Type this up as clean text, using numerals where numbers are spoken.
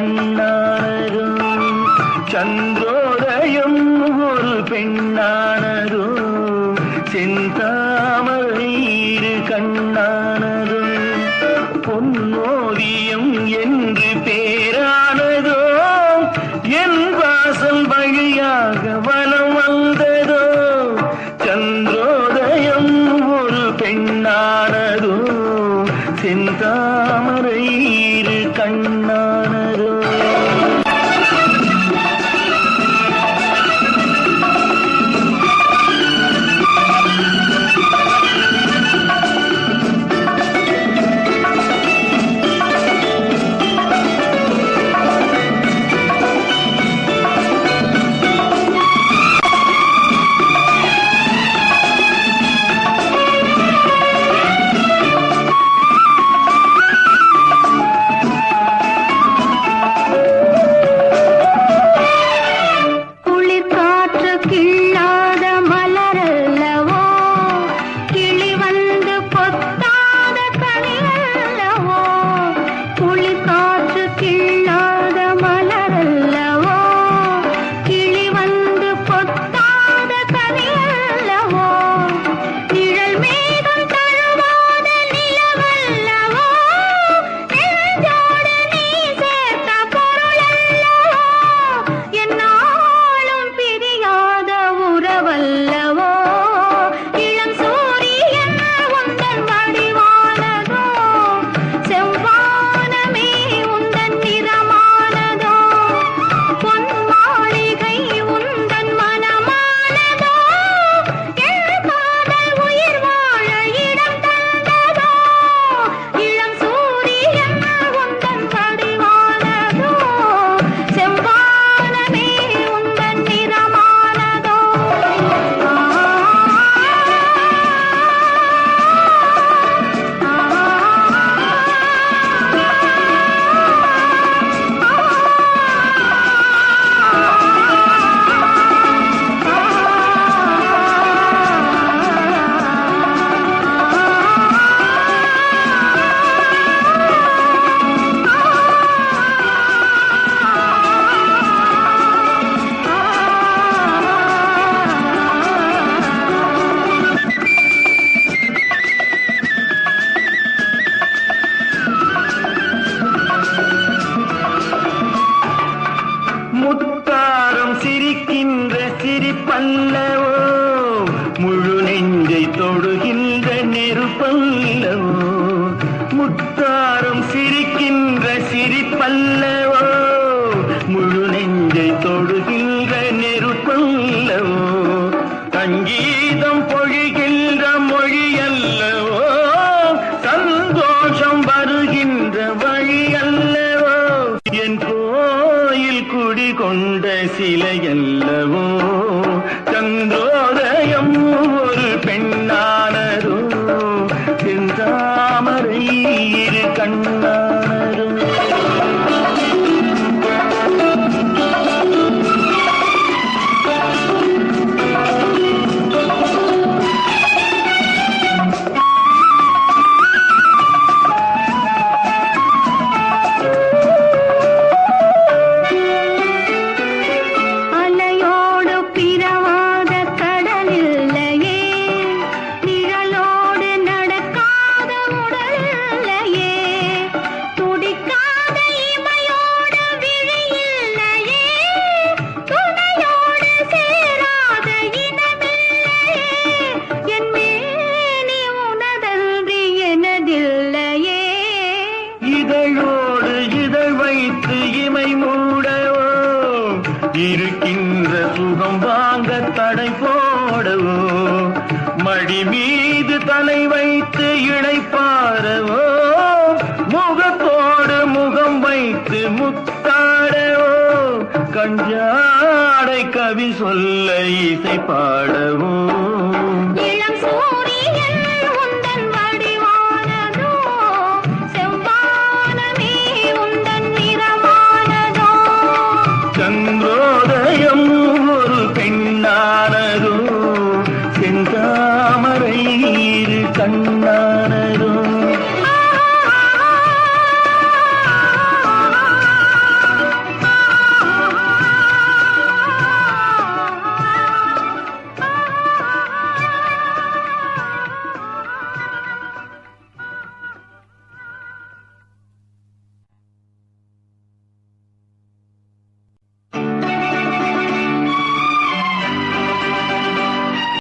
கண்ணானதோ சந்திரோதயம் ஒரு பெண்ணானதோ செந்தாமரை இரு கண்ணானதோ பொன்னோவியம் என்று பேரானதோ என் வாசல் வழியாக வலம் வந்ததோ சந்திரோதயம் ஒரு பெண்ணானதோ செந்தாமரை இரு கண்ணானதோ முத்தாரம் சிரிக்கின்ற சிரிப்பல்லவோ முழு நெஞ்சை தொடுகின்ற நெருப்பல்லவோ முத்தாரம் சிரிக்கின்ற சிரிப்பல்லவோ முழு நெஞ்சை தொடுகின்ற நெருப்பல்லவோ சங்கீதம் பொழிகின்ற மொழி அல்லவோ சந்தோஷம் வருகின்ற வழி அல்லவோ என் கோயில் குடிகொண்ட சிலையல்லவோ சந்திரோதயம் ஒரு பெண்ணானதோ செந்தாமரை இரு கண்ணானதோ இதழோடு இதழ் வைத்து இமை மூடவோ இருக்கின்ற சுகம் வாங்க தடை போடவோ மடி மீது தலை வைத்து இணைப்பாரவோ முகத்தோடு முகம் வைத்து முத்தாடவோ கஞ்சாடை கவி சொல்ல இசை பாடவோ சந்திரோதயம் ஒரு பெண்ணானதோ செந்தாமரை இரு கண்ணானதோ